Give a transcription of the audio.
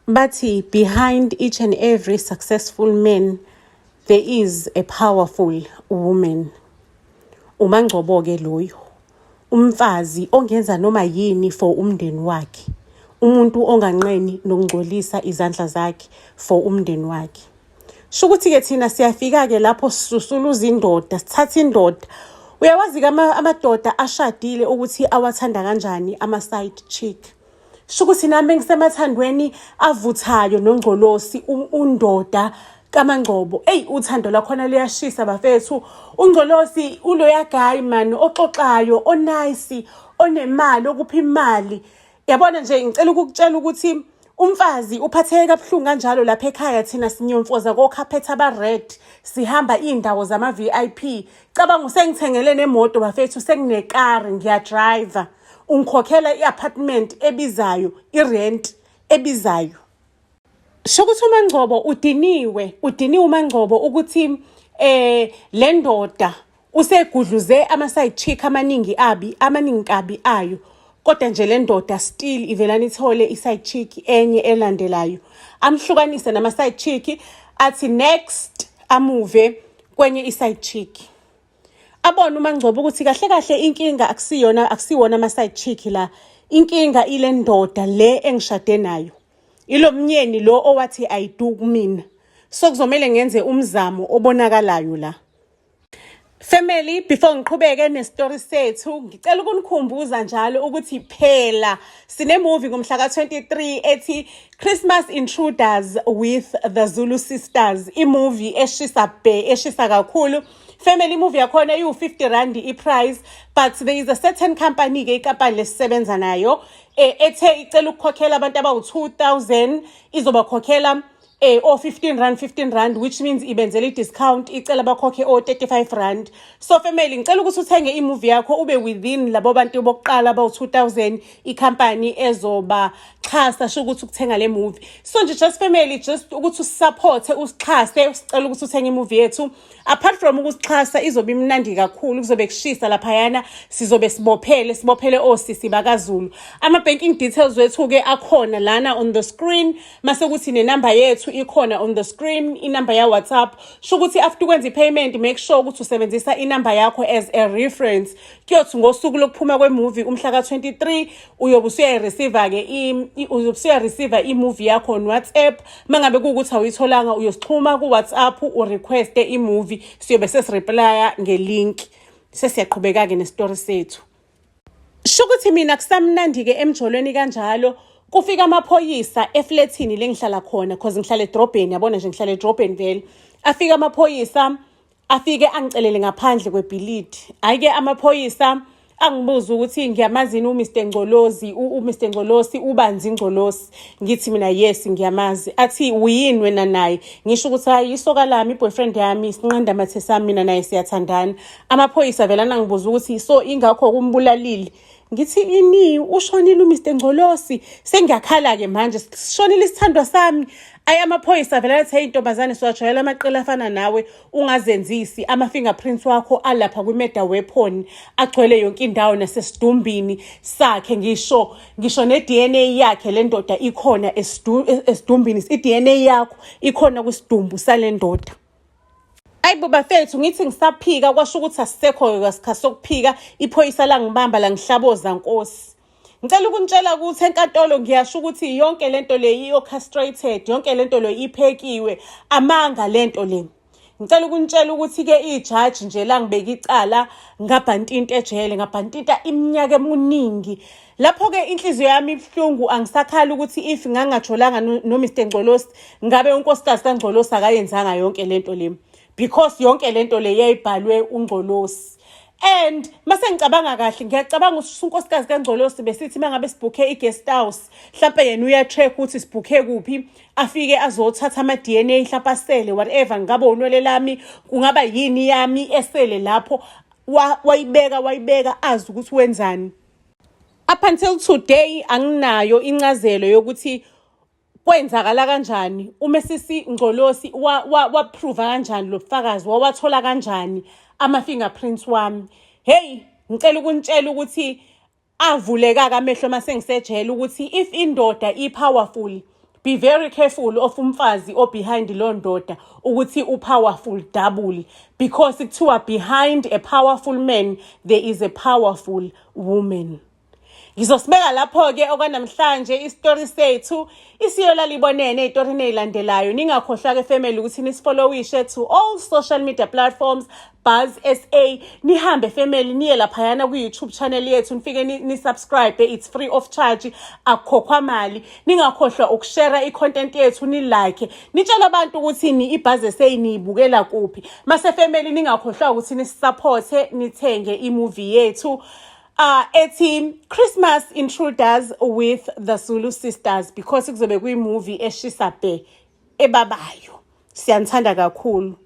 Bathi behind each and every successful man there is a powerful woman. UMaNgcobo ke loyo. Umfazi ongenza noma yini for umndeni wakhe. Umuntu onganqeni nokungcolisa izandla zakhe for umndeni wakhe. Shukuthi ke thina siyafika ke lapho sisuluza indoda, sithatha indoda. Uyawazi ke amadoda ashadile ukuthi awathanda kanjani ama-side chick. Shukuthi nami ngisemathandweni avuthayo nongcolosi undoda kaMaNgcobo. Uthando lakhona liyashisa bafethu. Ungcolosi uloya guy man oxoxayo, onice, onemali, okupha imali. Yabona nje ngicela ukukutshela ukuthi umfazi uphatheke kabuhlungu kanjalo lapha ekhaya thina sinyomfoza kokhaphetha aba-red sihamba indawo zama-VIP. Cabanga usengithengele nemoto bafethu, senginekari ngiyadriver. Ungikhokhela i-apartment ebizayo, i-rent ebizayo. Shokuthi uMaNgcobo udiniwe uMaNgcobo ukuthi le ndoda usegudluze ama-side chick amaningi kabi ayo. Kodwa nje le ndoda still ivelana ithole i-side chick enye elandelayo. Amhlukanise nama-side chick athi next amuve kwenye i-side chick. Abona uMaNgcobo ukuthi kahle inkinga akusiwona ama-side chick la. Inkinga ile ndoda le engishade nayo. Ilo mnyeni lo owathi ayidu kumina. So kuzomela ngenze umzamo obonakalayo la. Family, before ngiqhubeke nestory sethu, ngicela ukunikhumbuza njalo ukuthi phela sine movie ngomhla ka-23 ethi Christmas Intruders with the Zulu Sisters. Movie eshisa kakhulu. Family movie yakhona iwu-50 rand i-price, but there is a certain company ke ikampani lesisebenza nayo ethe icela ukukhokhela abantu abawu-2000 izobakhokhela 15 rand, which means ibenzela i-discount icela bakhokhe 35 rand. So family, ngicela ukuthi uthenge imovie yakho ube within labo bantu bokuqala abawu-2000 ikhampani ezoba xhasa ukuthi ukuthenga le movie. So nje just family, just ukuthi usupporte usixhase, sicela ukuthi uthenge imovie yethu. Apart from ukusixhasa izobe imnandi kakhulu, kuzobe kushisa laphayana, sizobe sibophele osisi bakaZulu. Ama-banking details wethu ke akhona lana on the screen. Mase ukuthi nenamba yethu ikhona on the screen, inamba ya WhatsApp. Shukuthi after kwenza i-payment, make sure ukuthi usebenzisa inamba yakho as a reference. Kuyothi ngosuku lokuphuma kwemovie umhla ka-23 uyobe usuya-receive i-movie yakho on WhatsApp. Mangabe kuwukuthi awuyitholanga uyosixhuma ku-WhatsApp urequeste i-movie, siyobe sesireply ngelink. Sesiyaqhubeka-ke nestory sethu. Shukuthi mina kusamnandi-ke emjolweni kanjalo. Kufika amaphoyisa efletini lengihlala khona because ngihlala edrobheni, yabona nje ngihlala edrobheni vele. Afika amaphoyisa, afike angicelele ngaphandle kwebhilidi. Ayike amaphoyisa angibuza ukuthi ngiyamazini uMr Ngcolosi, uMr Ngcolosi ubanzi Ngcolosi. Ngithi mina yes ngiyamazi. Athi uyini wena naye? Ngisho ukuthi hayi isoka lami, boyfriend yami, sinqanda mathe sami, mina naye siyathandana. Amaphoyisa vele anangibuza ukuthi so ingakho kumbulalile. Ngithi ini ushonile uMr Ngcolosi, sengiyakhala ke manje sishonile isithandwa sami. Amaphoyisa vele athi hey ntombazane, siwajwayela amaqela afana nawe, ungazenzisi. Ama-fingerprints wakho alapha kwi-murder weapon agcwele yonke indawo nasesidumbini sakhe. Ngisho ne-DNA yakhe le ndoda ikhona esidumbini. I-DNA yakho ikhona kwisidumbu sale ndoda. Ayibo bafethu, ngithi ngisaphika kwasho ukuthi asisekho kasikhathi sokuphika. Iphoyisa langibamba langihlaboza nkosi. Ngicela ukunitshela ukuthi enkantolo ngiyasho ukuthi yonke lento le i-orchestrated, yonke lento le iphekiwe, amanga lento le. Ngicela ukunitshela ukuthi ke ijaji nje langibeka icala ngabhantinta ejele, ngabhantinta iminyaka eminingi. Lapho ke inhliziyo yami ibhlungu, angisakhala ukuthi if ngangatholanga no Mr Ngcolosi ngabe unkosikazi kaNgcolosi akayenzanga yonke lento le, because yonke lento le yayibhalwe uNgcolosi. And mase ngicabanga kahle, ngiyacabanga ukuthi unkosikazi kaNgcolosi besithi mangabe sibhukhe i-guest house, mhlawumbe yena uya-track ukuthi sibhukhe kuphi, afike azothatha ama-DNA mhlawumbe asele whatever, ngabe unwele lami, kungaba yini yami esele lapho, wayibeka azi ukuthi wenzani. Up until today anginayo incazelo yokuthi kwenzakala kanjani, uMsisi Ngcolosi waprove kanjani lo bufakazi, wawathola kanjani ama-fingerprints wami. Hey, ngicela ukunitshela ukuthi avuleka amehlo mase ngisejele ukuthi if indoda i-powerful, be very careful of umfazi o behind lo ndoda ukuthi powerful double, because kuthiwa behind a powerful man there is a powerful woman. Ngizosibeka lapho-ke okwanamhlanje isitori sethu isiyolala ey'torini ey'landelayo. Ningakhohlwa-ke family ukuthi nisifollowishe to all social media platforms, Buzz SA. Nihambe family niye laphayana ku-YouTube channel yethu, nifike ni-subscribe, it's free of charge, akukhokhwa mali. Ningakhohlwa ukushare i-content yethu, ni-like, nitshela abantu ukuthi iBuzz SA niyibukela kuphi. Mase family ningakhohlwa ukuthi nisupporte, nithenge i-movie yethu ethi Christmas Intruders with the Zulu Sisters, because kuzobe kuyi-movie eshisa bhe ebabayo. Siyanithanda kakhulu.